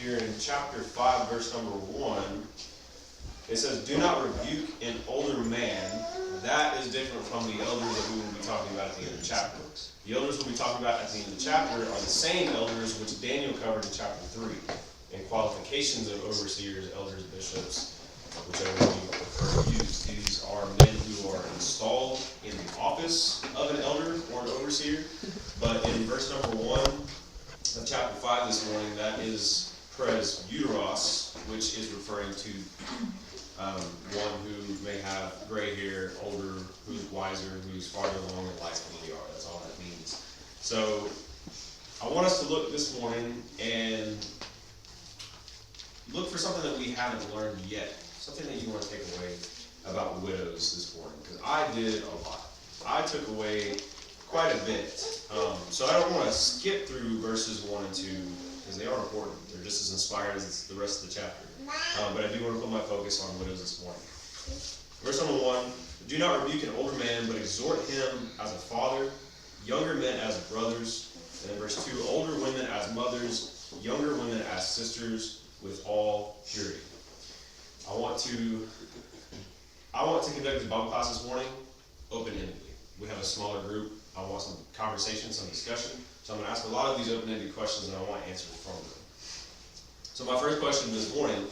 here in chapter 5, verse number 1, it says, "Do not rebuke an older man." That is different from the elders that we will be talking about at the end of the chapter. The elders we'll be talking about at the end of the chapter are the same elders which Daniel covered in chapter 3. And qualifications of overseers, elders, bishops, whichever one you prefer to use. These are men who are installed in the office of an elder or an overseer. But in verse number 1 of chapter 5 this morning, that is presbyteros, which is referring to one who may have gray hair, older, who's wiser, who's farther along in life than we are. That's all that means. So I want us to look this morning and look for something that we haven't learned yet, something that you want to take away about widows this morning, because I did a lot. I took away quite a bit. So I don't want to skip through verses 1 and 2, because they are important. They're just as inspired as the rest of the chapter. But I do want to put my focus on widows this morning. Verse number 1, "Do not rebuke an older man, but exhort him as a father, younger men as brothers." And in verse 2, "Older women as mothers, younger women as sisters, with all purity." I want to conduct this Bible class this morning open-endedly. We have a smaller group. I want some conversation, some discussion. So I'm going to ask a lot of these open-ended questions, and I want answers from them. So my first question this morning,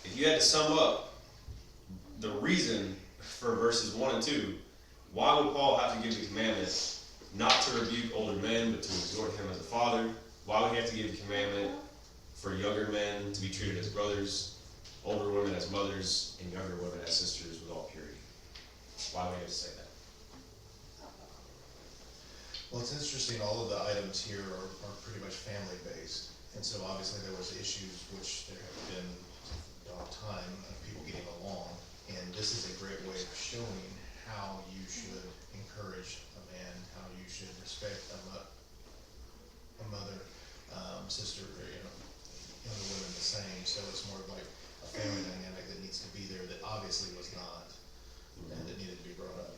if you had to sum up the reason for verses 1 and 2, why would Paul have to give the commandment not to rebuke older men, but to exhort him as a father? Why would he have to give the commandment for younger men to be treated as brothers, older women as mothers, and younger women as sisters with all purity? Why would he have to say that? Well, it's interesting, all of the items here are pretty much family-based. And so obviously there was issues which there have been a time of people getting along. And this is a great way of showing how you should encourage a man, how you should respect a mother, sister, or younger women the same. So it's more of like a family dynamic that needs to be there that obviously was not, and that needed to be brought up.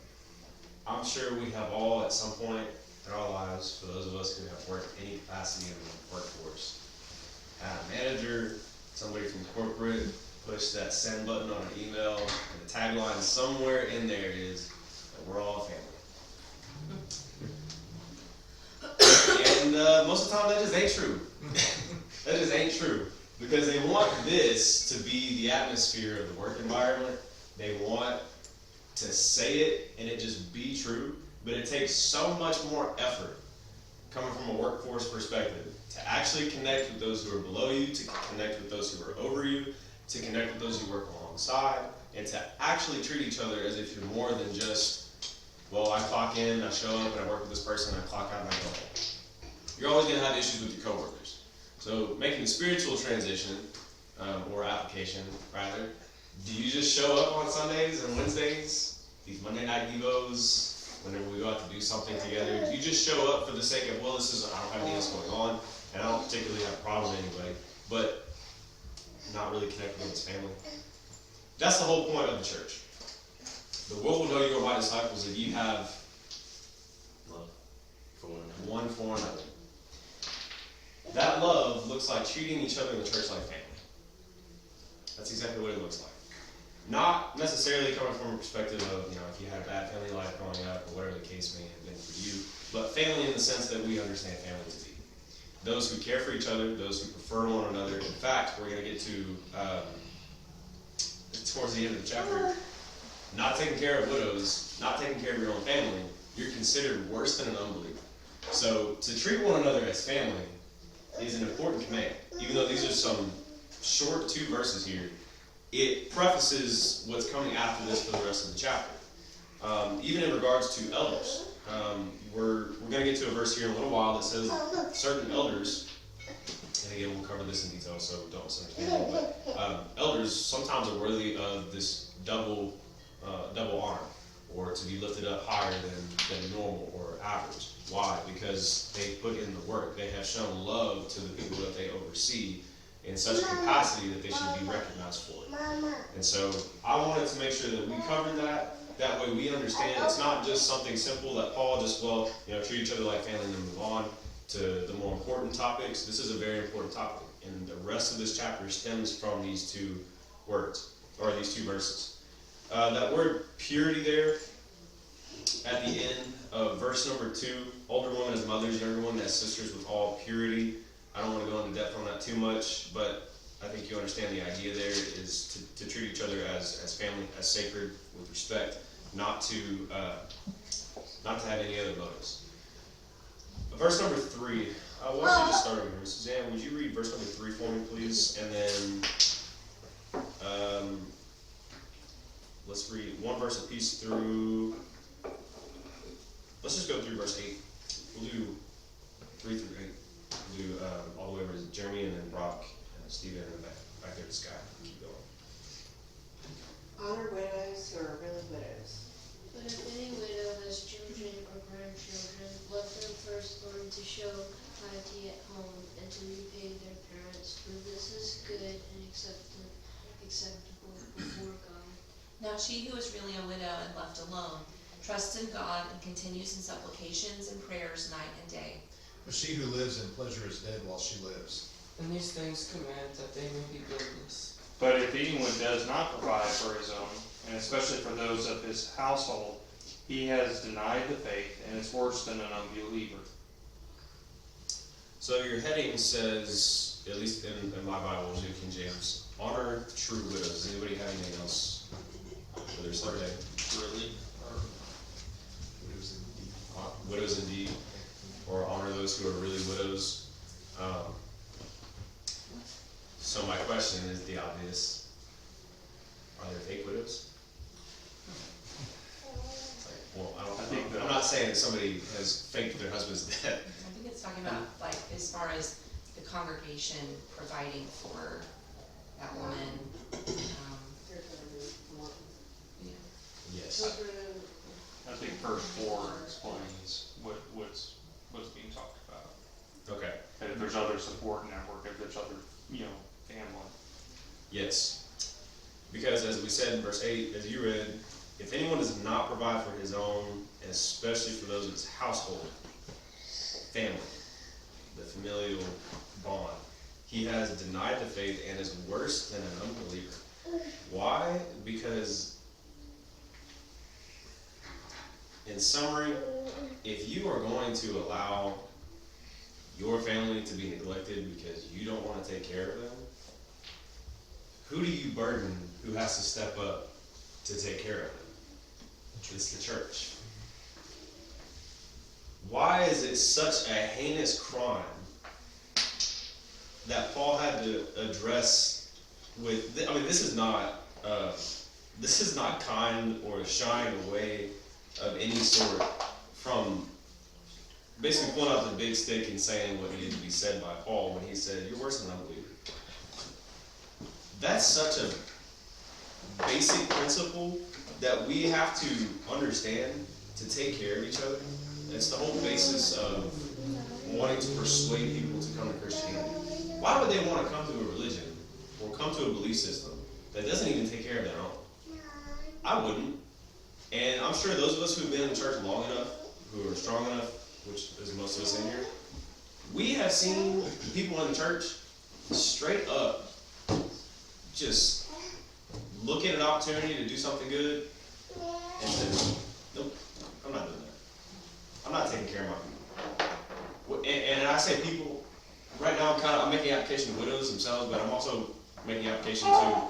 I'm sure we have all at some point in our lives, for those of us who have worked any capacity in the workforce, had a manager, somebody from corporate, push that send button on an email, and the tagline somewhere in there is that we're all a family. And most of the time that just ain't true. That just ain't true. Because they want this to be the atmosphere of the work environment. They want to say it and it just be true. But it takes so much more effort, coming from a workforce perspective, to actually connect with those who are below you, to connect with those who are over you, to connect with those you work alongside, and to actually treat each other as if you're more than just, well, I clock in, I show up, and I work with this person, I clock out, and I go home. You're always going to have issues with your coworkers. So making the spiritual transition, or application, rather, do you just show up on Sundays and Wednesdays, these Monday night devos, whenever we go out to do something together? Do you just show up for the sake of, well, I don't have anything else going on, and I don't particularly have a problem with anybody, but not really connected with his family? That's the whole point of the church. The world will know you are my disciples if you have love for one for another. That love looks like treating each other in the church like family. That's exactly what it looks like. Not necessarily coming from a perspective of, if you had a bad family life growing up or whatever the case may have been for you, but family in the sense that we understand family to be. Those who care for each other, those who prefer one another. In fact, we're going to get to, towards the end of the chapter, not taking care of widows, not taking care of your own family, you're considered worse than an unbeliever. So to treat one another as family is an important command. Even though these are some short 2 verses here, it prefaces what's coming after this for the rest of the chapter. Even in regards to elders, we're going to get to a verse here in a little while that says certain elders, and again we'll cover this in detail, so don't misunderstand me, but elders sometimes are worthy of this double honor, or to be lifted up higher than normal or average. Why? Because they put in the work. They have shown love to the people that they oversee in such a capacity that they should be recognized for it. And so I wanted to make sure that we covered that. That way we understand it's not just something simple that Paul just, treat each other like family and then move on. to the more important topics, this is a very important topic. And the rest of this chapter stems from these two words, or these two verses. That word purity there, at the end of verse number 2, older women as mothers, younger women as sisters with all purity. I don't want to go into depth on that too much, but I think you understand the idea there is to treat each other as family, as sacred, with respect, not to have any other motives. Verse number 3, I want you to start over here. Suzanne, would you read verse number 3 for me, please? And then let's read one verse apiece through. Let's just go through verse 8. We'll do 3 through 8. We'll do all the way over to Jeremy and then Brock and Steven and back there to Sky. Keep going. Honor widows who are really widows. But if any widow has children or grandchildren, let them first learn to show piety at home and to repay their parents, for this is good and acceptable before God. Now she who is really a widow and left alone trusts in God and continues in supplications and prayers night and day. But she who lives in pleasure is dead while she lives. And these things command that they may be blameless. But if anyone does not provide for his own, and especially for those of his household, he has denied the faith and is worse than an unbeliever. So your heading says, at least in my Bible, New King James, honor true widows. Does anybody have anything else for their subject? Really? Widows indeed, or honor those who are really widows. So my question is the obvious: are there fake widows? It's like, well, I'm not saying that somebody has faked their husband's death. I think it's talking about, like, as far as the congregation providing for that woman. Yeah. Yes. Children. I think verse 4 explains what's being talked about. Okay. And if there's other support network, if there's other, family. Yes. Because as we said in verse 8, as you read, if anyone does not provide for his own, and especially for those of his household, family, the familial bond, he has denied the faith and is worse than an unbeliever. Why? Because, in summary, if you are going to allow your family to be neglected because you don't want to take care of them, who do you burden who has to step up to take care of them? It's the church. Why is it such a heinous crime that Paul had to address with? I mean, this is not kind or shying away of any sort from basically pulling out the big stick and saying what needed to be said by Paul when he said, "You're worse than an unbeliever." That's such a basic principle that we have to understand to take care of each other. It's the whole basis of wanting to persuade people to come to Christianity. Why would they want to come to a religion or come to a belief system that doesn't even take care of their own? I wouldn't. And I'm sure those of us who've been in church long enough, who are strong enough, which is most of us in here, we have seen people in the church straight up just look at an opportunity to do something good and say, nope, I'm not doing that. I'm not taking care of my people. And I say people, right now I'm making application to widows themselves, but I'm also making application to,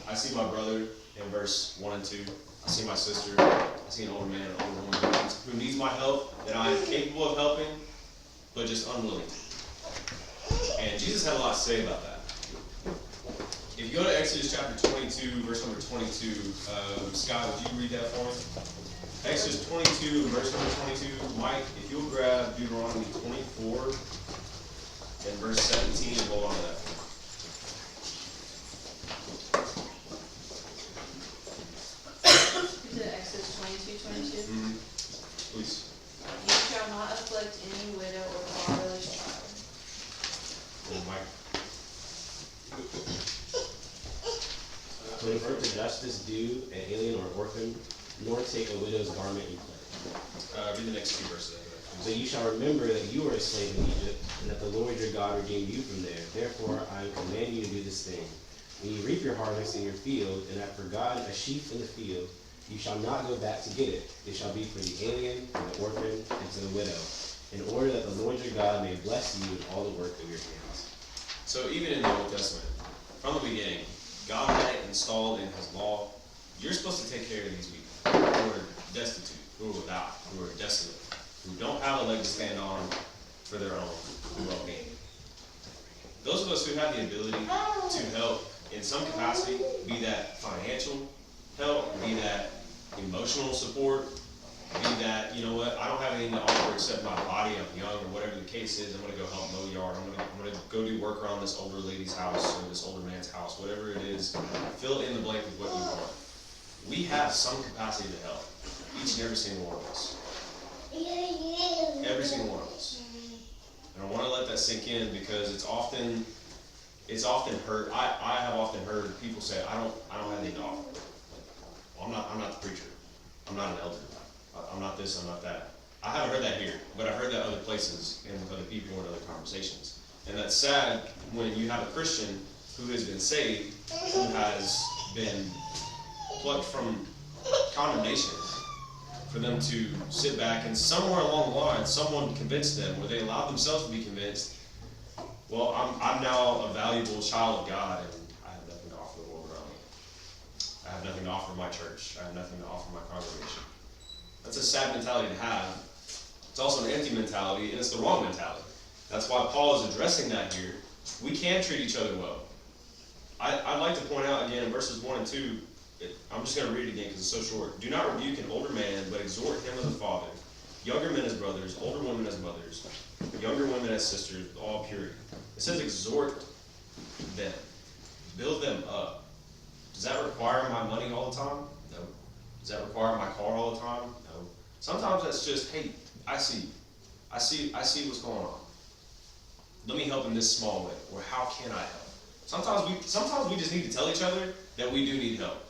I see my brother in verse 1 and 2. I see my sister. I see an older man, an older woman who needs my help, that I am capable of helping, but just unwilling to. And Jesus had a lot to say about that. If you go to Exodus chapter 22, verse number 22, Scott, would you read that for me? Exodus 22, verse number 22. Mike, if you'll grab Deuteronomy 24 and verse 17 and hold on to that. Is it Exodus 22:22? Mm-hmm. Please. You shall not afflict any widow or fatherless child. Oh, Mike. To avert the justice due an alien or orphan, nor take a widow's garment in play. Read the next few verses after that. But you shall remember that you were a slave in Egypt, and that the Lord your God redeemed you from there. Therefore I command you to do this thing. When you reap your harvest in your field, and have forgotten a sheaf in the field, you shall not go back to get it. It shall be for the alien, and the orphan, and to the widow, in order that the Lord your God may bless you in all the work of your hands. So even in the Old Testament, from the beginning, God had it installed in his law. You're supposed to take care of these people who are destitute, who are without, who are desolate, who don't have a leg to stand on for their own well-being. Those of us who have the ability to help in some capacity, be that financial help, be that emotional support, be that, you know what, I don't have anything to offer except my body, I'm young, or whatever the case is, I'm gonna go help mow yard, I'm gonna go do work around this older lady's house, or this older man's house, whatever it is, fill in the blank with what you want. We have some capacity to help, each and every single one of us. Every single one of us. And I wanna let that sink in because it's often heard, I have often heard people say, I don't have anything to offer. Well, I'm not the preacher, I'm not an elder. I'm not this, I'm not that. I haven't heard that here, but I've heard that other places and with other people and other conversations. And that's sad when you have a Christian who has been saved, who has been plucked from condemnation, for them to sit back and somewhere along the line, someone convinced them, or they allowed themselves to be convinced, well, I'm now a valuable child of God and I have nothing to offer the world around me. I have nothing to offer my church. I have nothing to offer my congregation. That's a sad mentality to have. It's also an empty mentality, and it's the wrong mentality. That's why Paul is addressing that here. We can treat each other well. I'd like to point out again in verses 1 and 2, I'm just going to read it again because it's so short. Do not rebuke an older man, but exhort him as a father, younger men as brothers, older women as mothers, younger women as sisters, with all purity. It says exhort them, build them up. Does that require my money all the time? No. Does that require my car all the time? No. Sometimes that's just, hey, I see what's going on. Let me help in this small way, or how can I help? Sometimes we just need to tell each other that we do need help.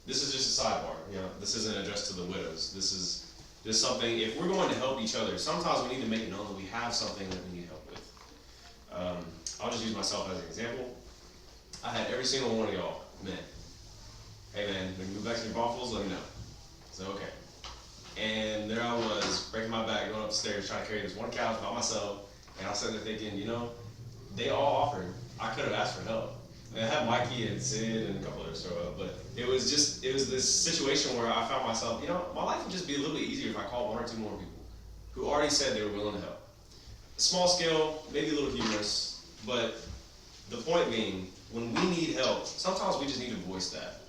This is just a sidebar, this isn't addressed to the widows. This is just something, if we're going to help each other, sometimes we need to make it known that we have something that we need help with. I'll just use myself as an example. I had every single one of y'all, men. Hey man, when you move back to your waffles, let me know. So okay. And there I was, breaking my back, going upstairs, trying to carry this one couch by myself, and I was sitting there thinking, they all offered. I could have asked for help. I had Mikey and Sid and a couple others show up, but it was this situation where I found myself, my life would just be a little bit easier if I called 1 or 2 more people who already said they were willing to help. Small scale, maybe a little humorous, but the point being, when we need help, sometimes we just need to voice that.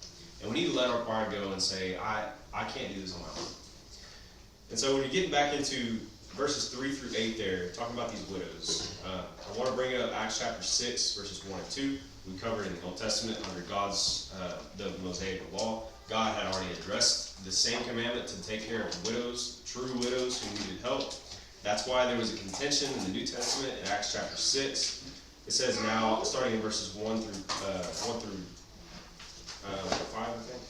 And we need to let our pride go and say, I can't do this on my own. And so when you're getting back into verses 3 through 8 there, talking about these widows, I want to bring up Acts chapter 6, verses 1 and 2. We covered in the Old Testament under God's, the Mosaic law. God had already addressed the same commandment to take care of widows, true widows who needed help. That's why there was a contention in the New Testament in Acts chapter 6. It says now, starting in verses 1 through 5, I think.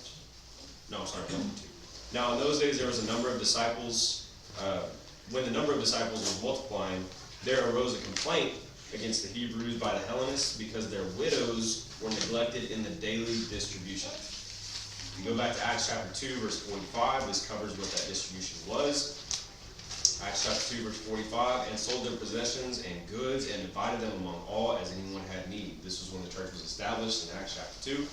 No, sorry, 1 through 2. Now in those days there was a number of disciples. When the number of disciples was multiplying, there arose a complaint against the Hebrews by the Hellenists because their widows were neglected in the daily distribution. If you go back to Acts chapter 2, verse 45, this covers what that distribution was. Acts chapter 2, verse 45, and sold their possessions and goods and divided them among all as anyone had need. This was when the church was established in Acts chapter 2.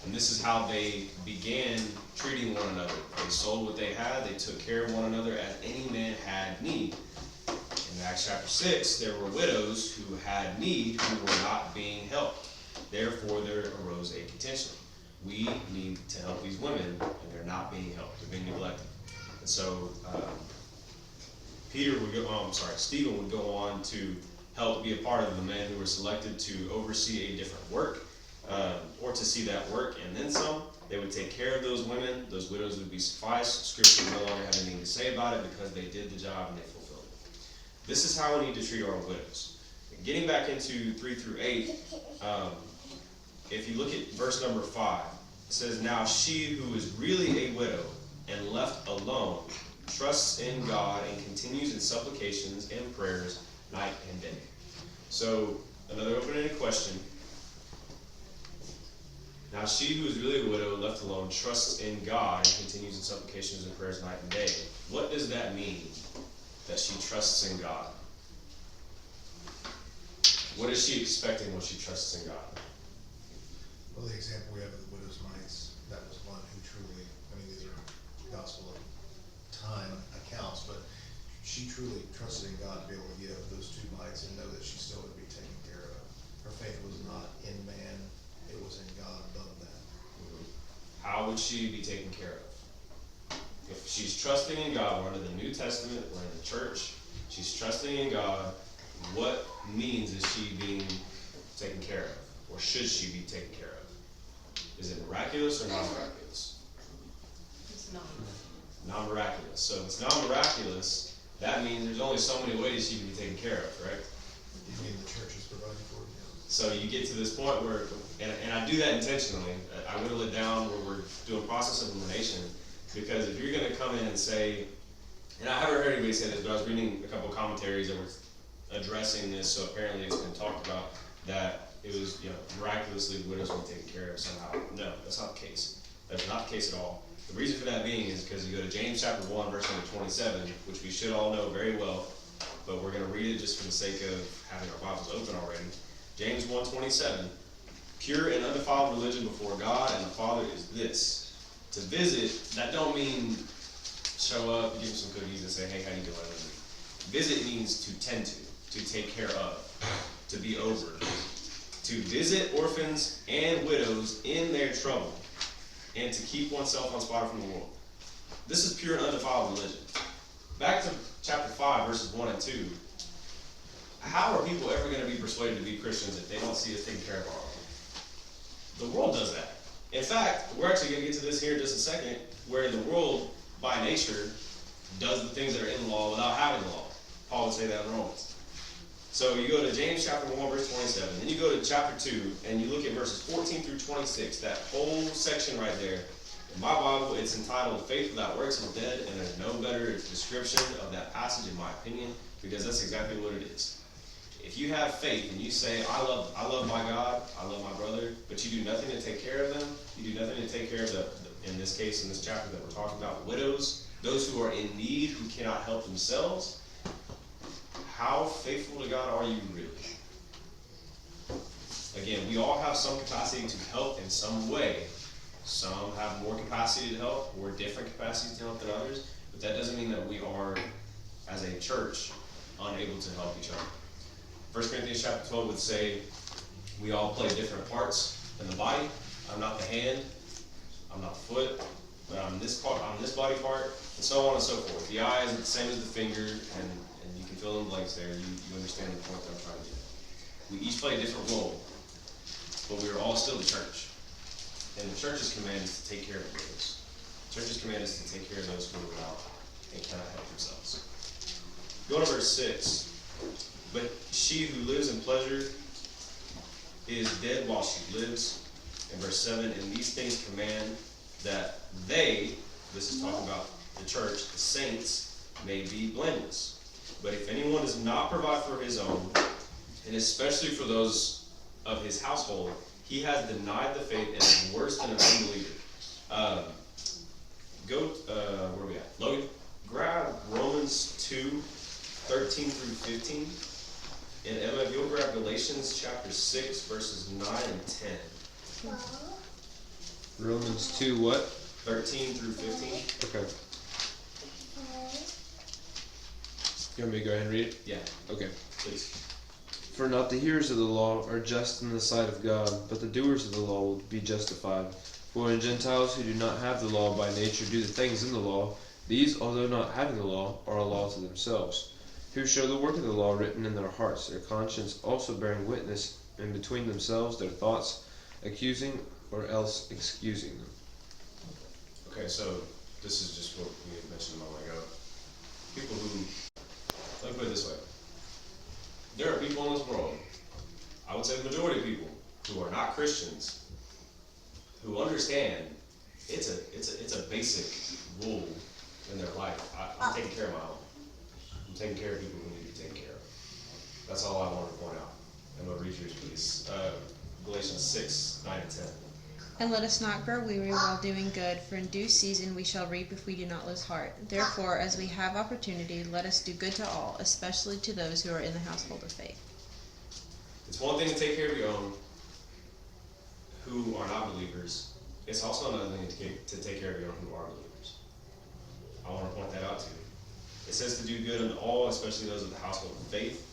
And this is how they began treating one another. They sold what they had, they took care of one another as any man had need. In Acts chapter 6, there were widows who had need who were not being helped. Therefore, there arose a contention. We need to help these women, and they're not being helped. They're being neglected. And so, Stephen would go on to help be a part of the men who were selected to oversee a different work, or to see that work and then some. They would take care of those women. Those widows would be sufficed. Scripture would no longer have anything to say about it because they did the job and they fulfilled it. This is how we need to treat our widows. Getting back into 3 through 8, if you look at verse number 5, it says, now she who is really a widow and left alone trusts in God and continues in supplications and prayers night and day. So, another open-ended question. Now she who is really a widow, left alone, trusts in God and continues in supplications and prayers night and day. What does that mean, that she trusts in God? What is she expecting when she trusts in God? Well, the example we have of the widow's mites, that was one who truly, I mean, these are gospel of time accounts, but she truly trusted in God to be able to give those 2 mites and know that she still would be taken care of. Her faith was not in man, it was in God above that. How would she be taken care of? If she's trusting in God, we're under the New Testament, we're in the church, she's trusting in God, what means is she being taken care of? Or should she be taken care of? Is it miraculous or non-miraculous? It's not. Non-miraculous. So if it's non-miraculous, that means there's only so many ways she can be taken care of, right? You mean the church is providing for it? Yeah. So you get to this point where, and I do that intentionally, I whittle it down where we're doing process of elimination, because if you're going to come in and say, and I haven't heard anybody say this, but I was reading a couple of commentaries that were addressing this, so apparently it's been talked about, that it was, miraculously the widows were taken care of somehow. No, that's not the case. That's not the case at all. The reason for that being is because you go to James chapter 1, verse number 27, which we should all know very well, but we're going to read it just for the sake of having our Bibles open already. James 1:27, pure and undefiled religion before God and the Father is this: to visit. That don't mean show up, give them some cookies, and say, hey, how you doing? Visit means to tend to take care of, to be over, to visit orphans and widows in their trouble, and to keep oneself unspotted from the world. This is pure and undefiled religion. Back to chapter 5, verses 1 and 2. How are people ever going to be persuaded to be Christians if they don't see us taking care of our own? The world does that. In fact, we're actually going to get to this here in just a second, where the world, by nature, does the things that are in the law without having the law. Paul would say that in Romans. So you go to James chapter 1, verse 27, then you go to chapter 2, and you look at verses 14 through 26, that whole section right there. In my Bible, it's entitled Faith Without Works is Dead, and there's no better description of that passage, in my opinion, because that's exactly what it is. If you have faith and you say, I love my God, I love my brother, but you do nothing to take care of them, you do nothing to take care of in this case, in this chapter that we're talking about, widows, those who are in need, who cannot help themselves, how faithful to God are you really? Again, we all have some capacity to help in some way. Some have more capacity to help, or different capacities to help than others, but that doesn't mean that we are, as a church, unable to help each other. 1 Corinthians chapter 12 would say, we all play different parts in the body. I'm not the hand, I'm not the foot, but I'm this body part, and so on and so forth. The eye is the same as the finger, and you can fill in the blanks there. You understand the point that I'm trying to get. We each play a different role, but we are all still the church. And the church's command is to take care of the widows. The church's command is to take care of those who are without and cannot help themselves. Go to verse 6. But she who lives in pleasure is dead while she lives. In verse 7, and these things command that they, this is talking about the church, the saints, may be blameless. But if anyone does not provide for his own, and especially for those of his household, he has denied the faith and is worse than an unbeliever. Where are we at? Logan, grab Romans 2:13 through 15. And Emma, if you'll grab Galatians chapter 6, verses 9 and 10. Romans 2 what? 13 through 15. Okay. You want me to go ahead and read it? Yeah, Okay. please. For not the hearers of the law are just in the sight of God, but the doers of the law will be justified. For when Gentiles who do not have the law by nature do the things in the law, these, although not having the law, are a law to themselves, who show the work of the law written in their hearts, their conscience also bearing witness, and between themselves their thoughts, accusing or else excusing them. Okay, so this is just what we had mentioned a moment ago. People who, let me put it this way. There are people in this world, I would say the majority of people, who are not Christians, who understand it's a basic rule in their life. I'm taking care of my own. I'm taking care of people who need to be taken care of. That's all I wanted to point out. And we'll read yours, please. Galatians 6, 9 and 10. And let us not grow weary while doing good, for in due season we shall reap if we do not lose heart. Therefore, as we have opportunity, let us do good to all, especially to those who are in the household of faith. It's one thing to take care of your own who are not believers. It's also another thing to take care of your own who are believers. I want to point that out to you. It says to do good in all, especially those of the household of faith.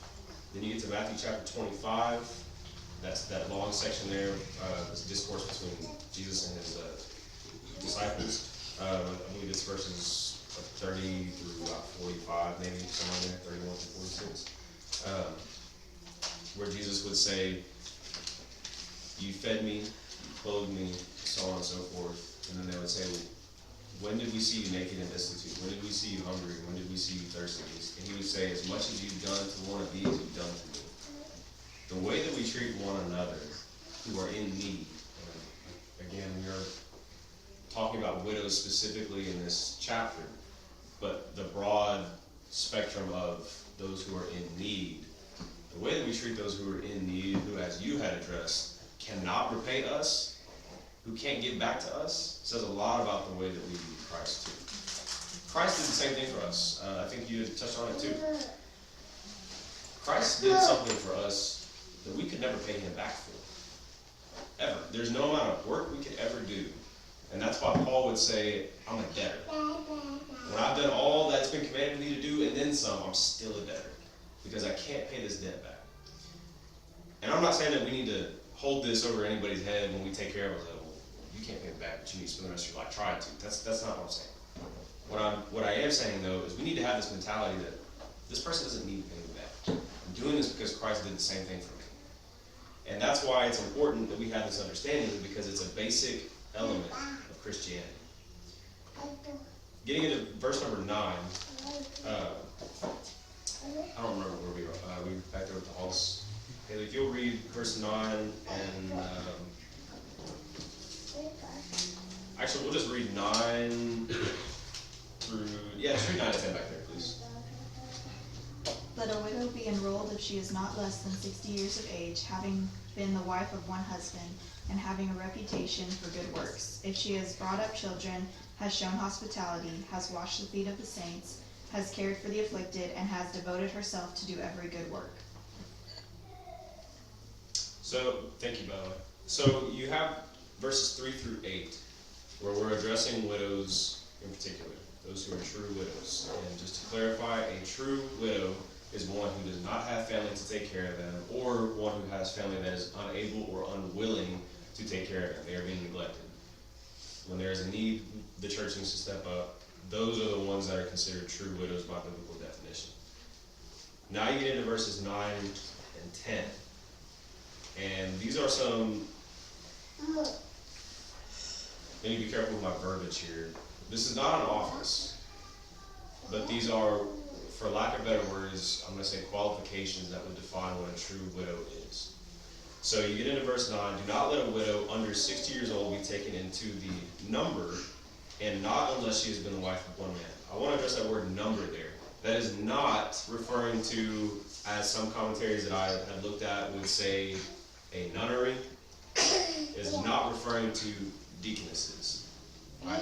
Then you get to Matthew chapter 25. That's that long section there, this discourse between Jesus and his disciples. I believe it's verses 30 through about 45, maybe somewhere there, 31 to 46, where Jesus would say, "You fed me, you clothed me," so on and so forth. And then they would say, "When did we see you naked and destitute? When did we see you hungry? When did we see you thirsty?" And he would say, "As much as you've done to one of these, you've done to me." The way that we treat one another who are in need, and again, we are talking about widows specifically in this chapter, but the broad spectrum of those who are in need, the way that we treat those who are in need, who, as you had addressed, cannot repay us, who can't give back to us, says a lot about the way that we view Christ too. Christ did the same thing for us. I think you had touched on it too. Christ did something for us that we could never pay him back for. Ever. There's no amount of work we could ever do. And that's why Paul would say, I'm a debtor. When I've done all that's been commanded me to do and then some, I'm still a debtor. Because I can't pay this debt back. And I'm not saying that we need to hold this over anybody's head when we take care of it. Well, you can't pay it back, but you need to spend the rest of your life trying to. That's not what I'm saying. What I am saying, though, is we need to have this mentality that this person doesn't need to pay me back. I'm doing this because Christ did the same thing for me. And that's why it's important that we have this understanding, because it's a basic element of Christianity. Getting into verse number 9, I don't remember where we were. We were back there with the halls. Haley, if you'll read verse 9 and actually we'll just read 9 through, just read 9 to 10 back there, please. Let a widow be enrolled if she is not less than 60 years of age, having been the wife of one husband, and having a reputation for good works. If she has brought up children, has shown hospitality, has washed the feet of the saints, has cared for the afflicted, and has devoted herself to do every good work. So, thank you, Bella. So, you have verses 3 through 8, where we're addressing widows in particular, those who are true widows. And just to clarify, a true widow is one who does not have family to take care of them, or one who has family that is unable or unwilling to take care of them. They are being neglected. When there is a need, the church needs to step up. Those are the ones that are considered true widows by biblical definition. Now you get into verses 9 and 10. And these are some, I need to be careful with my verbiage here. This is not an office, but these are, for lack of better words, I'm going to say qualifications that would define what a true widow is. So you get into verse 9, do not let a widow under 60 years old be taken into the number, and not unless she has been the wife of one man. I want to address that word number there. That is not referring to, as some commentaries that I had looked at would say, a nunnery. It is not referring to deaconesses. Right?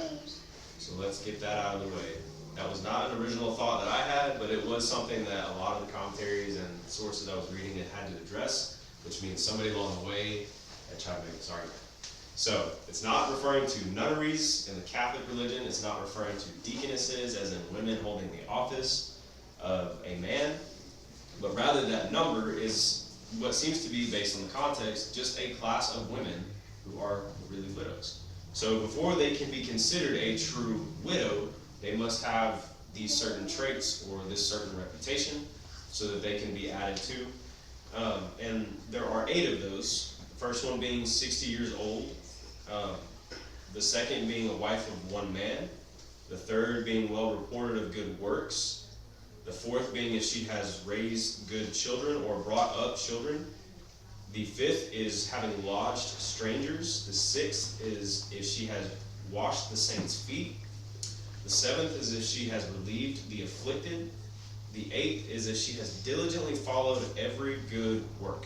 So let's get that out of the way. That was not an original thought that I had, but it was something that a lot of the commentaries and sources I was reading had to address, which means somebody along the way had tried to make this argument. So, it's not referring to nunneries in the Catholic religion. It's not referring to deaconesses, as in women holding the office of a man. But rather, that number is what seems to be, based on the context, just a class of women who are really widows. So, before they can be considered a true widow, they must have these certain traits or this certain reputation so that they can be added to. And there are 8 of those. The first one being 60 years old. The second being a wife of one man. The third being well reported of good works. The fourth being if she has raised good children or brought up children. The fifth is having lodged strangers. The sixth is if she has washed the saints' feet. The 7th is if she has relieved the afflicted. The 8th is if she has diligently followed every good work.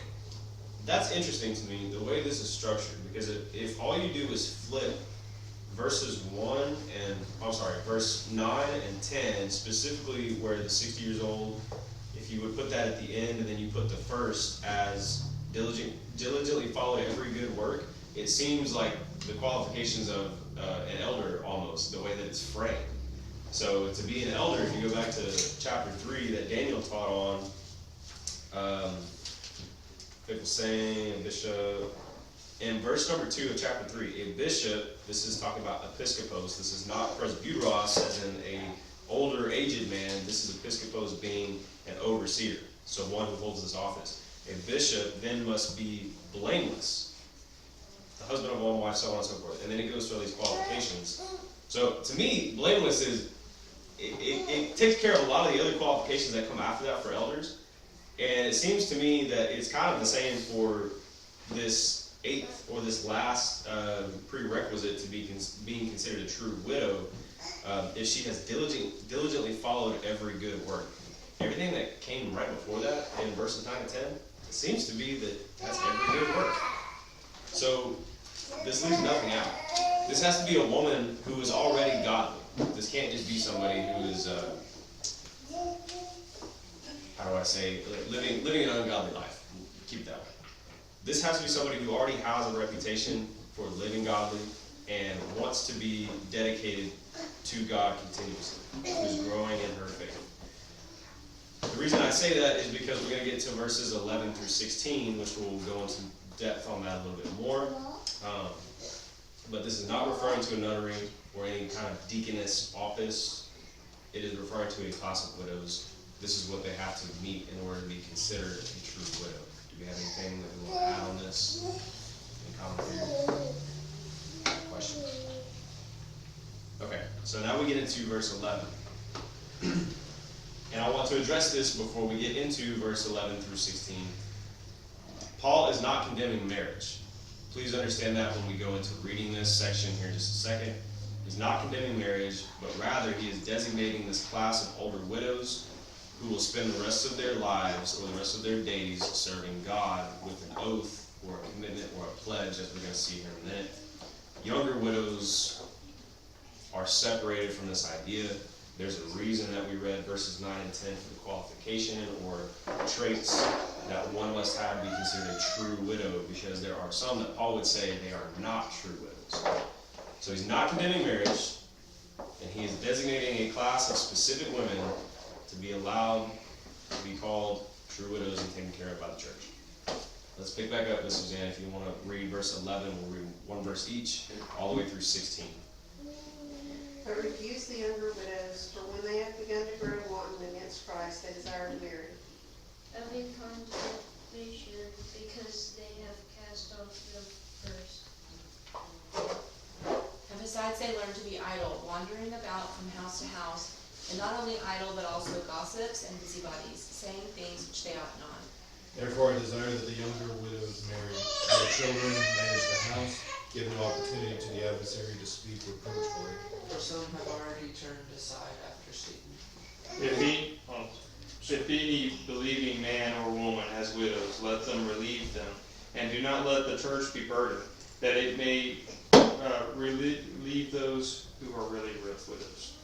That's interesting to me, the way this is structured, because if all you do is flip verse 9 and 10, specifically where the 60 years old, if you would put that at the end and then you put the first as diligently followed every good work, it seems like the qualifications of an elder almost, the way that it's framed. So to be an elder, if you go back to chapter 3 that Daniel taught on, people saying a bishop, in verse number 2 of chapter 3, a bishop, this is talking about episkopos, this is not presbyteros as in a older aged man, this is episkopos being an overseer, so one who holds this office. A bishop then must be blameless, the husband of one wife, so on and so forth. And then it goes through all these qualifications. So to me, blameless is, it takes care of a lot of the other qualifications that come after that for elders. And it seems to me that it's kind of the same for this 8th or this last prerequisite to be being considered a true widow, if she has diligently followed every good work. Everything that came right before that in verses 9 and 10, it seems to be that that's every good work. So this leaves nothing out. This has to be a woman who is already godly. This can't just be somebody who is, how do I say, living an ungodly life. Keep it that way. This has to be somebody who already has a reputation for living godly and wants to be dedicated to God continuously, who's growing in her faith. The reason I say that is because we're going to get to verses 11 through 16, which we'll go into depth on that a little bit more. But this is not referring to a nunnery or any kind of deaconess office. It is referring to a class of widows. This is what they have to meet in order to be considered a true widow. Do we have anything that we want to add on this? Any comment here? Questions? Okay, so now we get into verse 11. And I want to address this before we get into verse 11 through 16. Paul is not condemning marriage. Please understand that when we go into reading this section here in just a second. He's not condemning marriage, but rather he is designating this class of older widows who will spend the rest of their lives or the rest of their days serving God with an oath or a commitment or a pledge, as we're going to see here in a minute. Younger widows are separated from this idea. There's a reason that we read verses 9 and 10 for the qualification or traits that one must have to be considered a true widow, because there are some that Paul would say they are not true widows. So he's not condemning marriage, and he is designating a class of specific women to be allowed to be called true widows and taken care of by the church. Let's pick back up with Suzanne. If you want to read verse 11, we'll read one verse each, all the way through 16. But refuse the younger widows, for when they have begun to grow wanton against Christ, they desire to marry. Having condemnation, because they have cast off the first. And besides, they learn to be idle, wandering about from house to house, and not only idle, but also gossips and busybodies, saying things which they ought not. Therefore, I desire that the younger widows marry, their children manage the house, give no opportunity to the adversary to speak reproachfully. For some have already turned aside after Satan. If any believing man or woman has widows, let them relieve them, and do not let the church be burdened, that it may relieve those who are really widows.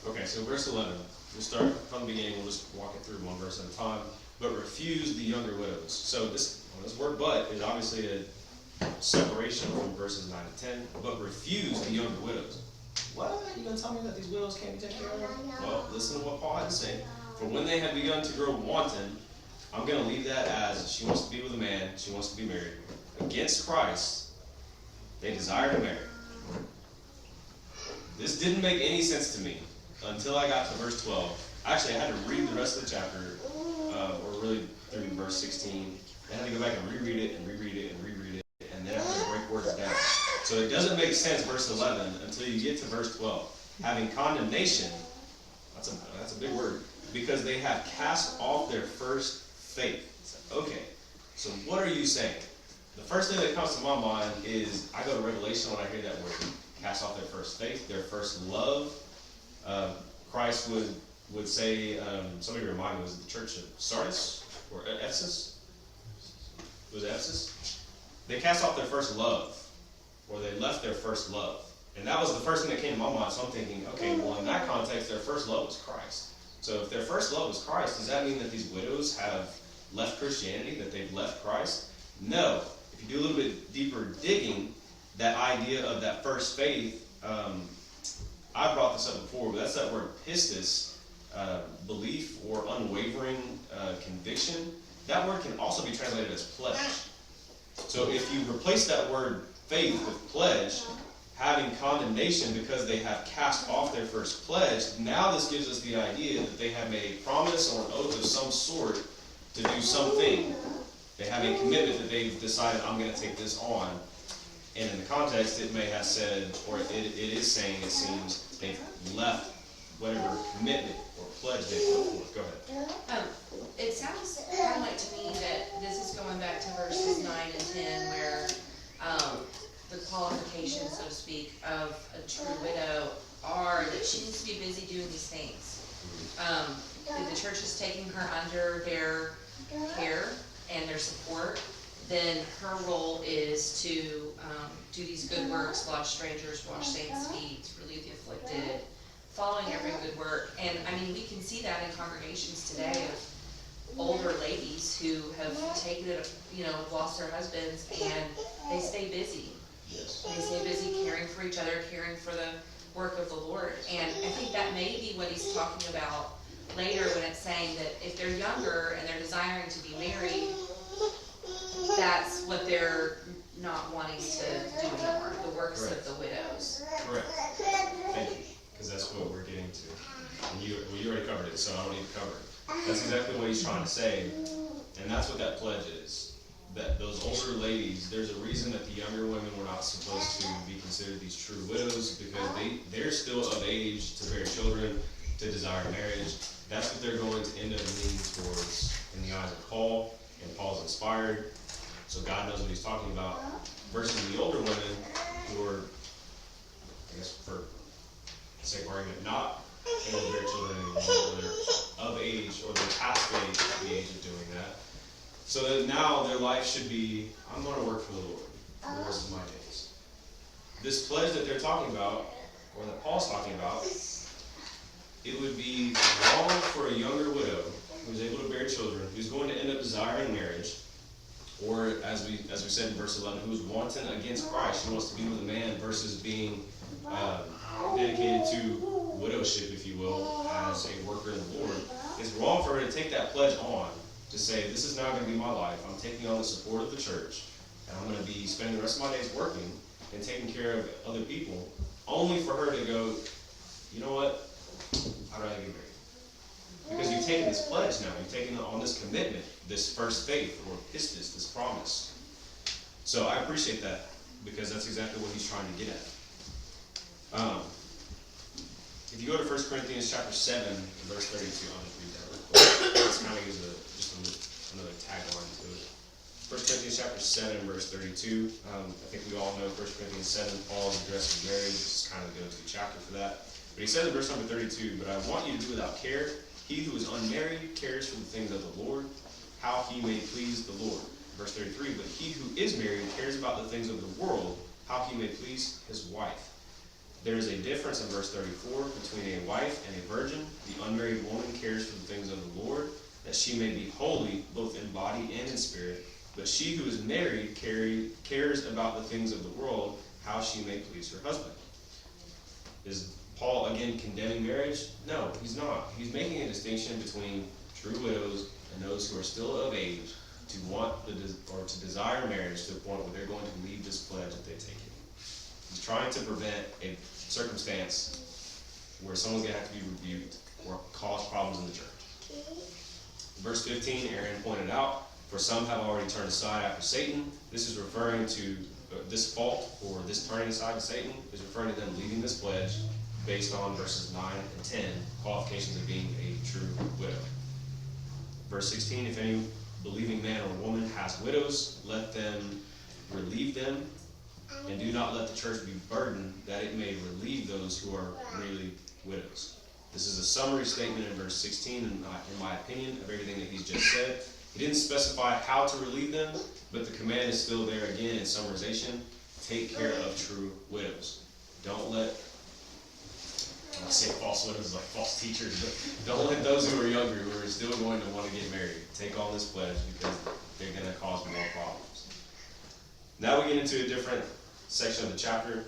Okay, so verse 11. We'll start from the beginning. We'll just walk it through one verse at a time. But refuse the younger widows. So this word "but" is obviously a separation from verses 9 and 10. But refuse the younger widows. What? You gonna tell me that these widows can't be taken care of? Well, listen to what Paul had to say. For when they have begun to grow wanton, I'm gonna leave that as she wants to be with a man, she wants to be married. Against Christ, they desire to marry. This didn't make any sense to me until I got to verse 12. Actually, I had to read the rest of the chapter, or really through verse 16. I had to go back and reread it and reread it and reread it, and then I had to break words down. So it doesn't make sense, verse 11, until you get to verse 12. Having condemnation, that's a big word, because they have cast off their first faith. Okay, so what are you saying? The first thing that comes to my mind is, I go to Revelation when I hear that word, cast off their first faith, their first love. Christ would say, somebody remind me, was it the church of Sardis or Ephesus? Was it Ephesus? They cast off their first love, or they left their first love. And that was the first thing that came to my mind. So I'm thinking, okay, well, in that context, their first love was Christ. So if their first love was Christ, does that mean that these widows have left Christianity, that they've left Christ? No. If you do a little bit deeper digging, that idea of that first faith, I brought this up before, but that's that word pistis, belief or unwavering conviction. That word can also be translated as pledge. So if you replace that word faith with pledge, having condemnation because they have cast off their first pledge, now this gives us the idea that they have made a promise or an oath of some sort to do something. They have a commitment that they've decided, I'm going to take this on. And in the context, it may have said, or it is saying, it seems, they've left whatever commitment or pledge they put forth. Go ahead. It sounds kind of like to me that this is going back to verses 9 and 10 where the qualifications, so to speak, of a true widow are that she needs to be busy doing these things. If the church is taking her under their care and their support, then her role is to do these good works, lodge strangers, wash saints' feet, relieve the afflicted, following every good work. And I mean, we can see that in congregations today of older ladies who have taken it, have lost their husbands, and they stay busy. Yes. They stay busy caring for each other, caring for the work of the Lord. And I think that may be what he's talking about later when it's saying that if they're younger and they're desiring to be married, that's what they're not wanting to do anymore, the works of the widows. Correct. Thank you, because that's what we're getting to. And you already covered it, so I don't need to cover it. That's exactly what he's trying to say, and that's what that pledge is. That those older ladies, there's a reason that the younger women were not supposed to be considered these true widows, because they're still of age to bear children, to desire marriage. That's what they're going to end up leaning towards in the eyes of Paul, and Paul's inspired. So God knows what he's talking about, versus the older women who are, I guess for the sake of argument, not able to bear children anymore, or they're of age, or they're past the age of doing that. So that now their life should be, I'm going to work for the Lord for the rest of my days. This pledge that they're talking about, or that Paul's talking about, it would be wrong for a younger widow who's able to bear children, who's going to end up desiring marriage, or as we said in verse 11, who's wanton against Christ. She wants to be with a man versus being dedicated to widowship, if you will, as a worker in the Lord. It's wrong for her to take that pledge on, to say, this is now going to be my life. I'm taking on the support of the church, and I'm going to be spending the rest of my days working and taking care of other people, only for her to go, you know what, how do I get married? Because you've taken this pledge now, you've taken on this commitment, this first faith, or pistis, this promise. So I appreciate that, because that's exactly what he's trying to get at. If you go to 1 Corinthians chapter 7, verse 32, I'll just read that real quick. This kind of gives just another tagline to it. 1 Corinthians chapter 7, verse 32. I think we all know 1 Corinthians 7, Paul is addressing marriage. This is kind of the go-to chapter for that. But he says in verse number 32, but I want you to do without care. He who is unmarried cares for the things of the Lord, how he may please the Lord. Verse 33, but he who is married cares about the things of the world, how he may please his wife. There is a difference in verse 34 between a wife and a virgin. The unmarried woman cares for the things of the Lord, that she may be holy, both in body and in spirit. But she who is married cares about the things of the world, how she may please her husband. Is Paul again condemning marriage? No, he's not. He's making a distinction between true widows and those who are still of age to want or to desire marriage to the point where they're going to leave this pledge if they take it. He's trying to prevent a circumstance where someone's going to have to be rebuked or cause problems in the church. Verse 15, Aaron pointed out, for some have already turned aside after Satan. This is referring to this fault, or this turning aside to Satan, is referring to them leaving this pledge based on verses 9 and 10, qualifications of being a true widow. Verse 16, if any believing man or woman has widows, let them relieve them and do not let the church be burdened, that it may relieve those who are really widows. This is a summary statement in verse 16, in my opinion, of everything that he's just said. He didn't specify how to relieve them, but the command is still there again in summarization. Take care of true widows. Don't let, I say false widows like false teachers, but don't let those who are younger, who are still going to want to get married, take on this pledge, because they're going to cause more problems. Now we get into a different section of the chapter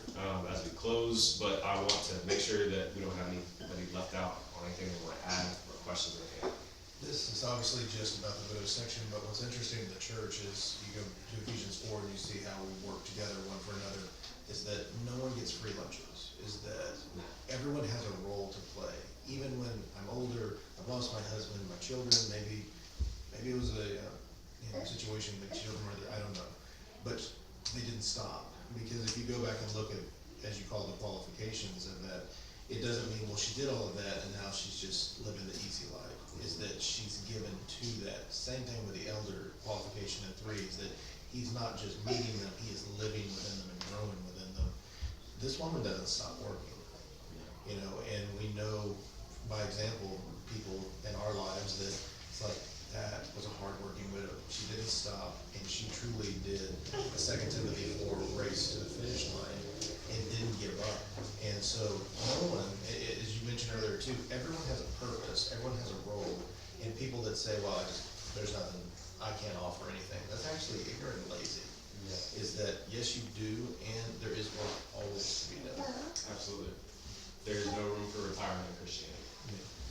as we close, but I want to make sure that we don't have anybody left out on anything they want to add or questions that they have. This is obviously just about the widow section, but what's interesting in the church is you go to Ephesians 4 and you see how we work together one for another, is that no one gets free lunches, is that everyone has a role to play. Even when I'm older, I've lost my husband, my children, maybe it was a situation with children where I don't know, but they didn't stop. Because if you go back and look at, as you call the qualifications of that, it doesn't mean, well, she did all of that and now she's just living the easy life. Is that she's given to that. Same thing with the elder qualification in 3, is that he's not just meeting them, he is living within them and growing within them. This woman doesn't stop working, and we know by example people in our lives that it's like, that was a hardworking widow. She didn't stop, and she truly did a 2 Timothy 4 race to the finish line and didn't give up. And so no one, as you mentioned earlier too, everyone has a purpose, everyone has a role, and people that say, well, there's nothing, I can't offer anything, that's actually ignorant and lazy. Yeah. Is that, yes, you do, and there is work always to be done. Absolutely. There is no room for retirement in Christianity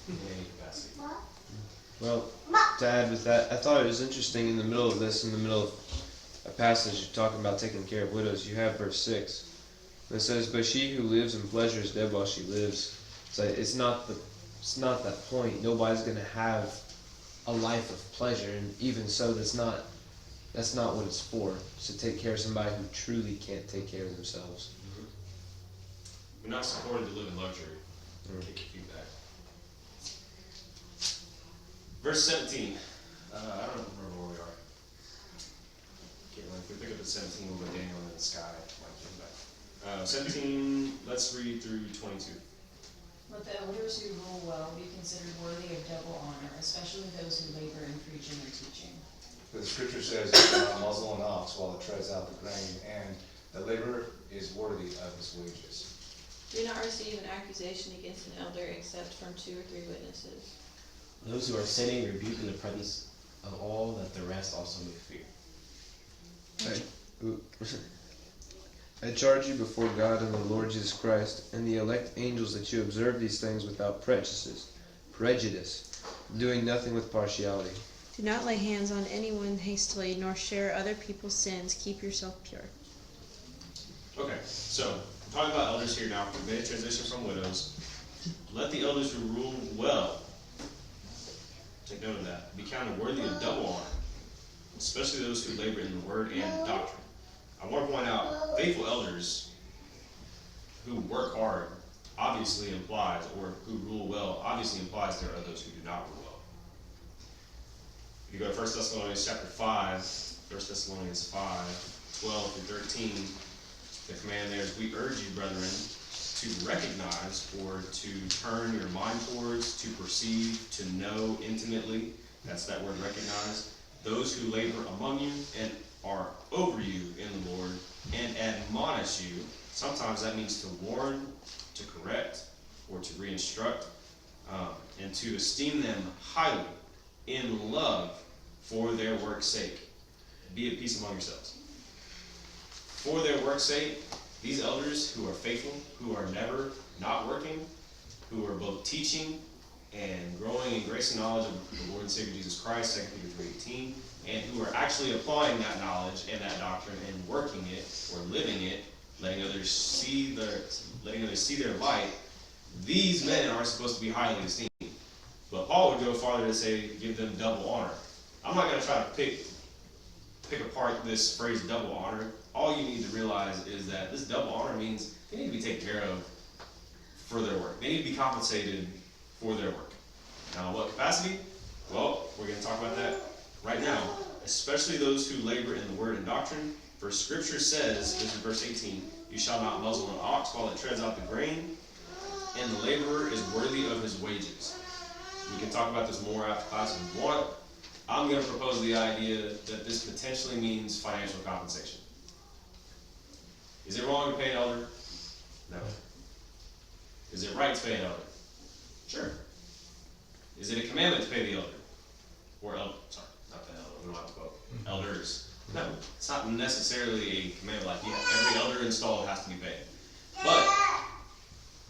in any capacity. Well, to add with that, I thought it was interesting in the middle of this, in the middle of a passage talking about taking care of widows, you have verse 6. It says, but she who lives in pleasure is dead while she lives. So it's not that point. Nobody's going to have a life of pleasure, and even so, that's not what it's for. It's to take care of somebody who truly can't take care of themselves. Mm-hmm. We're not supported to live in luxury. Kick your feet back. Verse 17. I don't remember where we are. If we pick up at 17, we'll go Daniel in the sky. 17, let's read through 22. Let the elders who rule well be considered worthy of double honor, especially those who labor in preaching and teaching. For the scripture says, muzzle an ox while it treads out the grain, and the laborer is worthy of his wages. Do not receive an accusation against an elder except from 2 or 3 witnesses. Those who are sinning rebuke in the presence of all, that the rest also may fear. I charge you before God and the Lord Jesus Christ and the elect angels that you observe these things without prejudice, doing nothing with partiality. Do not lay hands on anyone hastily, nor share other people's sins. Keep yourself pure. Okay, so we're talking about elders here now. We made a transition from widows. Let the elders who rule well, take note of that, be counted worthy of double honor, especially those who labor in the word and doctrine. I want to point out, faithful elders who work hard obviously implies, or who rule well, obviously implies there are those who do not rule well. If you go to 1 Thessalonians chapter 5, 1 Thessalonians 5, 12 through 13, the command there is, we urge you, brethren, to recognize or to turn your mind towards, to perceive, to know intimately, that's that word recognize, those who labor among you and are over you in the Lord, and admonish you. Sometimes that means to warn, to correct, or to re-instruct, and to esteem them highly in love for their work's sake. Be at peace among yourselves. For their work's sake, these elders who are faithful, who are never not working, who are both teaching and growing in grace and knowledge of the Lord and Savior Jesus Christ, 2 Peter 3:18, and who are actually applying that knowledge and that doctrine and working it or living it, letting others see their light, these men are supposed to be highly esteemed. But Paul would go farther to say, give them double honor. I'm not going to try to pick apart this phrase double honor. All you need to realize is that this double honor means they need to be taken care of for their work. They need to be compensated for their work. Now, what capacity? Well, we're going to talk about that right now. Especially those who labor in the word and doctrine, For Scripture says, this is verse 18, you shall not muzzle an ox while it treads out the grain, and the laborer is worthy of his wages. We can talk about this more after class if you want. I'm going to propose the idea that this potentially means financial compensation. Is it wrong to pay an elder? No. Is it right to pay an elder? Sure. Is it a commandment to pay the elder? Or sorry, not the elder, we don't have to vote. Elders. No, it's not necessarily a commandment like, yeah, every elder installed has to be paid. But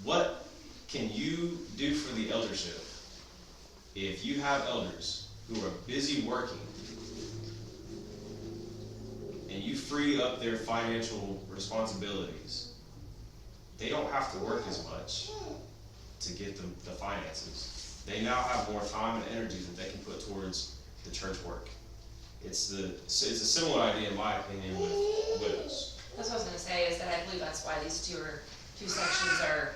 what can you do for the eldership if you have elders who are busy working and you free up their financial responsibilities? They don't have to work as much to get the finances. They now have more time and energy that they can put towards the church work. It's a similar idea, in my opinion, with widows. That's what I was gonna say, is that I believe that's why these two sections are,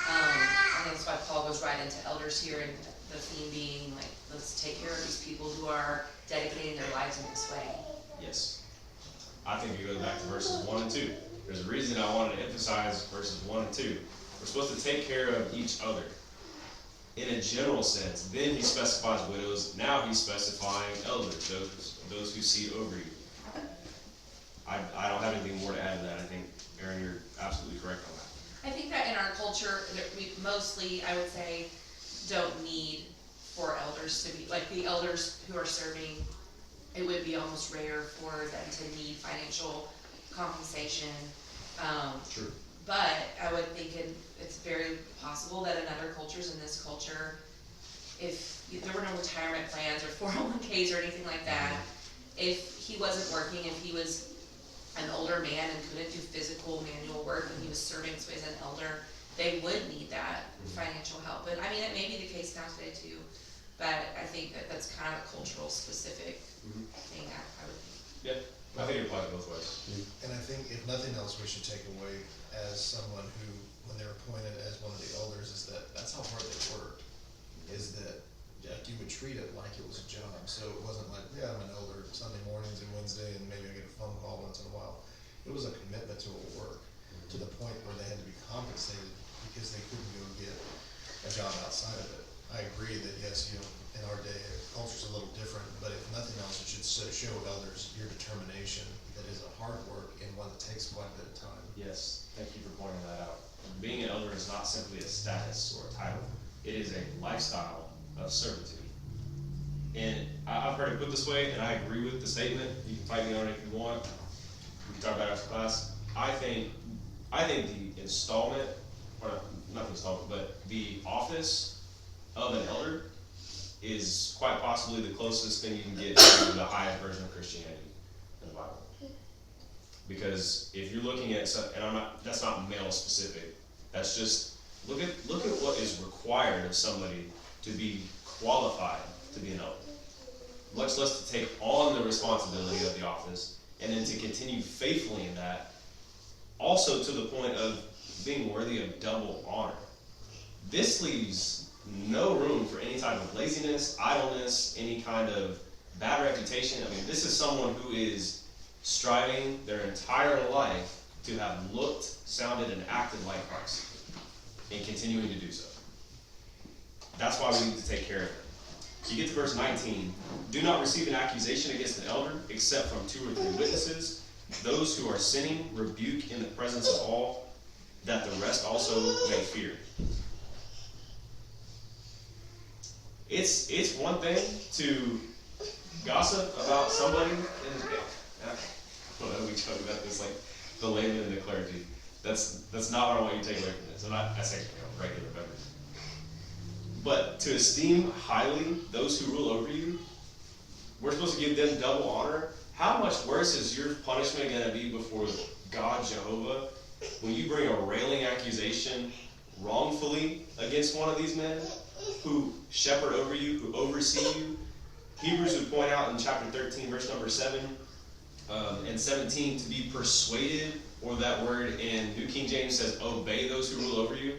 I think that's why Paul goes right into elders here, and the theme being, like, let's take care of these people who are dedicating their lives in this way. Yes. I think it goes back to verses 1 and 2. There's a reason I wanted to emphasize verses 1 and 2. We're supposed to take care of each other in a general sense. Then he specifies widows. Now he's specifying elders, those who see over you. I don't have anything more to add to that. I think, Aaron, you're absolutely correct on that. I think that in our culture, that we mostly, I would say, don't need for elders to be, like the elders who are serving, it would be almost rare for them to need financial compensation. True. But I would think it's very possible that in other cultures, in this culture, if there were no retirement plans or 401ks or anything like that, if he wasn't working, if he was an older man and couldn't do physical manual work and he was serving so as an elder, they would need that financial help. And I mean, it may be the case now today too, but I think that that's kind of a cultural specific thing I would think. Yeah, I think it applies both ways. And I think if nothing else, we should take away as someone who, when they're appointed as one of the elders, is that's how hard they worked. Is that you would treat it like it was a job. So it wasn't like, yeah, I'm an elder Sunday mornings and Wednesday and maybe I get a phone call once in a while. It was a commitment to a work to the point where they had to be compensated because they couldn't go get a job outside of it. I agree that yes, in our day, culture's a little different, but if nothing else, it should show others your determination that is a hard work and one that takes quite a bit of time. Yes, thank you for pointing that out. Being an elder is not simply a status or a title. It is a lifestyle of servitude. And I've heard it put this way, and I agree with the statement. You can fight me on it if you want. We can talk about it after class. I think the installment, or not the installment, but the office of an elder is quite possibly the closest thing you can get to the highest version of Christianity in the Bible. Because if you're looking at, and that's not male specific. That's just look at what is required of somebody to be qualified to be an elder. Much less to take on the responsibility of the office, and then to continue faithfully in that, also to the point of being worthy of double honor. This leaves no room for any type of laziness, idleness, any kind of bad reputation. I mean, this is someone who is striving their entire life to have looked, sounded, and acted like Christ, and continuing to do so. That's why we need to take care of it. You get to verse 19. Do not receive an accusation against an elder, except from 2 or 3 witnesses. Those who are sinning rebuke in the presence of all, that the rest also may fear. It's one thing to gossip about somebody. We talk about this like the layman and the clergy. That's not what I want you to take away from this. I say regular members. But to esteem highly those who rule over you, we're supposed to give them double honor. How much worse is your punishment going to be before God Jehovah when you bring a railing accusation wrongfully against one of these men who shepherd over you, who oversee you? Hebrews would point out in chapter 13, verse number 7 and 17, to be persuaded, or that word in New King James says, obey those who rule over you.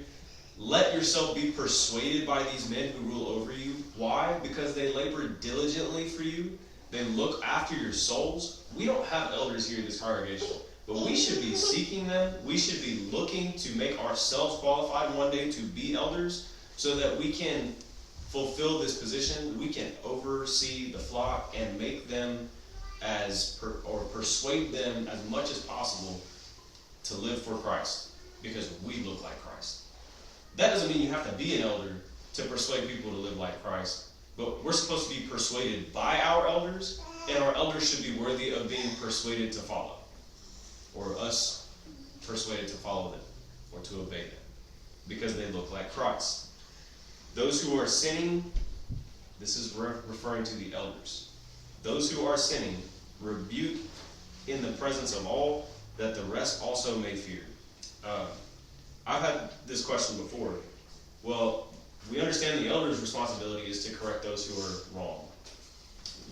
Let yourself be persuaded by these men who rule over you. Why? Because they labor diligently for you. They look after your souls. We don't have elders here in this congregation, but we should be seeking them. We should be looking to make ourselves qualified one day to be elders so that we can fulfill this position. We can oversee the flock and make them persuade them as much as possible to live for Christ, because we look like Christ. That doesn't mean you have to be an elder to persuade people to live like Christ, but we're supposed to be persuaded by our elders, and our elders should be worthy of being persuaded to follow, or us persuaded to follow them, or to obey them, because they look like Christ. Those who are sinning, this is referring to the elders. Those who are sinning, rebuke in the presence of all, that the rest also may fear. I've had this question before. Well, we understand the elders' responsibility is to correct those who are wrong.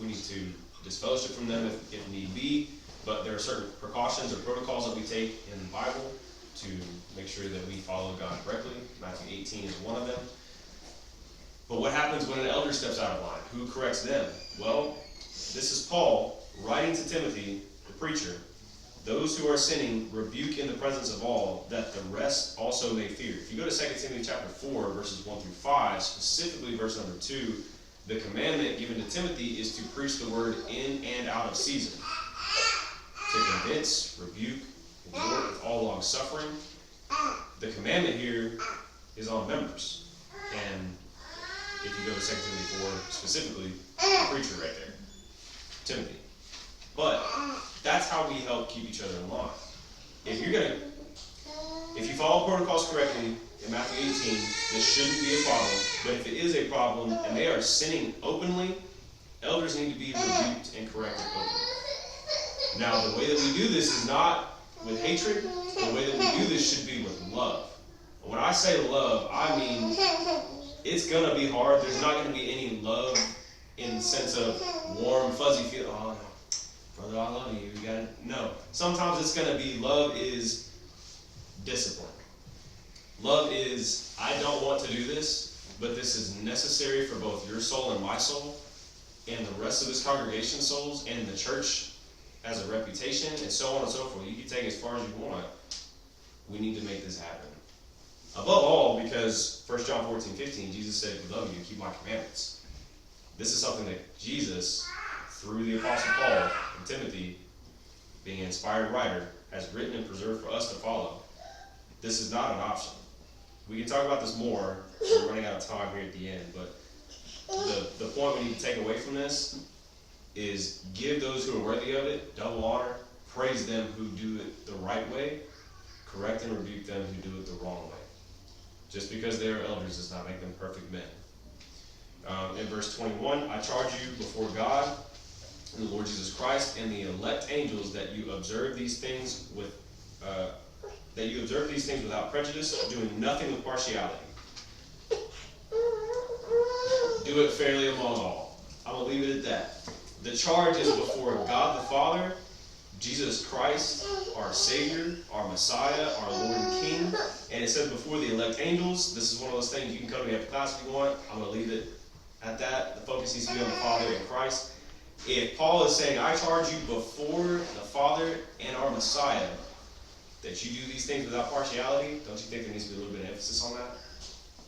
We need to disfellowship from them if need be, but there are certain precautions or protocols that we take in the Bible to make sure that we follow God correctly. Matthew 18 is one of them. But what happens when an elder steps out of line? Who corrects them? Well, this is Paul writing to Timothy, the preacher. Those who are sinning rebuke in the presence of all, that the rest also may fear. If you go to 2 Timothy chapter 4, verses 1 through 5, specifically verse number 2, the commandment given to Timothy is to preach the word in and out of season, to convince, rebuke, exhort with all long suffering. The commandment here is on members. And if you go to 2 Timothy 4, specifically, the preacher right there, Timothy. But that's how we help keep each other in line. If you follow protocols correctly in Matthew 18, this shouldn't be a problem. But if it is a problem and they are sinning openly, elders need to be rebuked and corrected openly. Now, the way that we do this is not with hatred. The way that we do this should be with love. And when I say love, I mean it's going to be hard. There's not going to be any love in the sense of warm, fuzzy feel. Oh, no. Brother, I love you. You got it. No. Sometimes it's going to be love is discipline. Love is, I don't want to do this, but this is necessary for both your soul and my soul, and the rest of this congregation's souls, and the church as a reputation, and so on and so forth. You can take it as far as you want. We need to make this happen. Above all, because 1 John 14:15, Jesus said, if you love you, keep my commandments. This is something that Jesus, through the Apostle Paul and Timothy, being an inspired writer, has written and preserved for us to follow. This is not an option. We can talk about this more. We're running out of time here at the end, but the point we need to take away from this is give those who are worthy of it double honor, praise them who do it the right way, correct and rebuke them who do it the wrong way. Just because they are elders does not make them perfect men. In verse 21, I charge you before God and the Lord Jesus Christ and the elect angels that you observe these things without prejudice, doing nothing with partiality. Do it fairly among all. I'm going to leave it at that. The charge is before God the Father, Jesus Christ, our Savior, our Messiah, our Lord and King. And it says before the elect angels. This is one of those things you can come to me after class if you want. I'm going to leave it at that. The focus needs to be on the Father and Christ. If Paul is saying, I charge you before the Father and our Messiah, that you do these things without partiality, don't you think there needs to be a little bit of emphasis on that?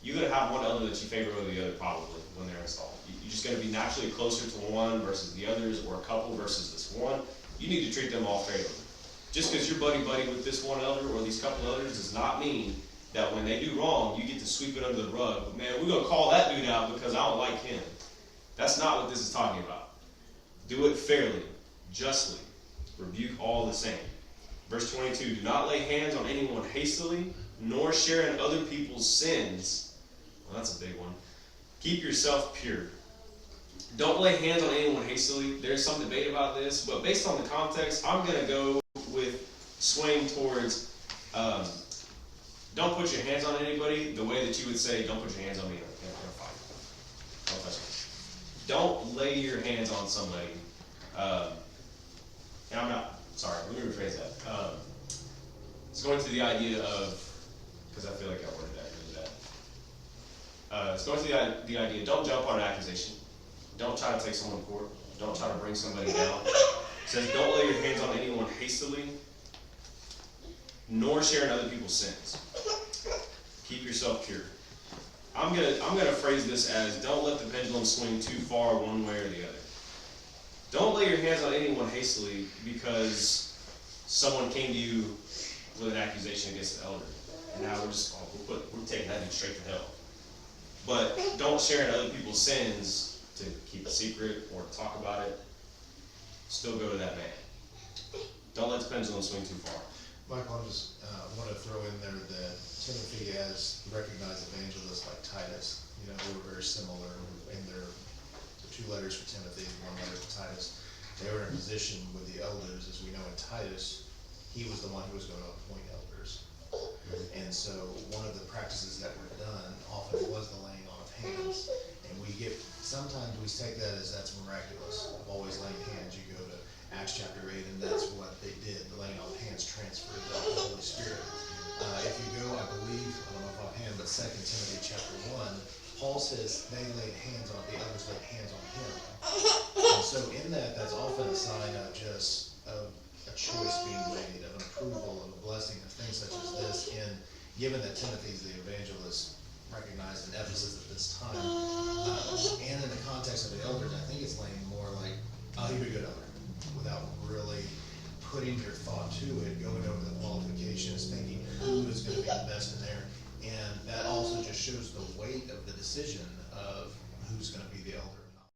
You're going to have one elder that you favor over the other probably when they're installed. You're just going to be naturally closer to one versus the others, or a couple versus this one. You need to treat them all fairly. Just because you're buddy-buddy with this one elder or these couple elders does not mean that when they do wrong, you get to sweep it under the rug. Man, we're going to call that dude out because I don't like him. That's not what this is talking about. Do it fairly, justly. Rebuke all the same. Verse 22, do not lay hands on anyone hastily, nor share in other people's sins. Well, that's a big one. Keep yourself pure. Don't lay hands on anyone hastily. There's some debate about this, but based on the context, I'm going to go with swaying towards don't put your hands on anybody the way that you would say don't put your hands on me in a fight. Don't touch me. Don't lay your hands on somebody. And I'm not, sorry, let me rephrase that. It's going to the idea of, because I feel like I worded that really bad. It's going to the idea, don't jump on an accusation. Don't try to take someone to court. Don't try to bring somebody down. It says, don't lay your hands on anyone hastily, nor share in other people's sins. Keep yourself pure. I'm gonna phrase this as, don't let the pendulum swing too far one way or the other. Don't lay your hands on anyone hastily because someone came to you with an accusation against the elder, and now we're taking that dude straight to hell. But don't share in other people's sins to keep a secret or to talk about it. Still go to that man. Don't let the pendulum swing too far. Michael, I just want to throw in there that Timothy has recognized evangelists like Titus. You know, they were very similar in the 2 letters for Timothy, 1 letter for Titus. They were in a position with the elders, as we know in Titus, he was the one who was going to appoint elders. And so one of the practices that were done often was the laying on of hands. And sometimes we take that as that's miraculous, of always laying hands. You go to Acts chapter 8, and that's what they did. The laying on of hands transferred the Holy Spirit. If you go, I believe, I don't know if offhand, but 2 Timothy chapter 1, Paul says they laid hands on, the others laid hands on him. And so in that, that's often a sign of just a choice being made, of an approval, of a blessing, of things such as this. And given that Timothy's the evangelist recognized in Ephesus at this time, and in the context of the elders, I think it's laying more like, oh, he'd be a good elder, without really putting your thought to it, going over the qualifications, thinking who is going to be the best in there. And that also just shows the weight of the decision of who's going to be the elder.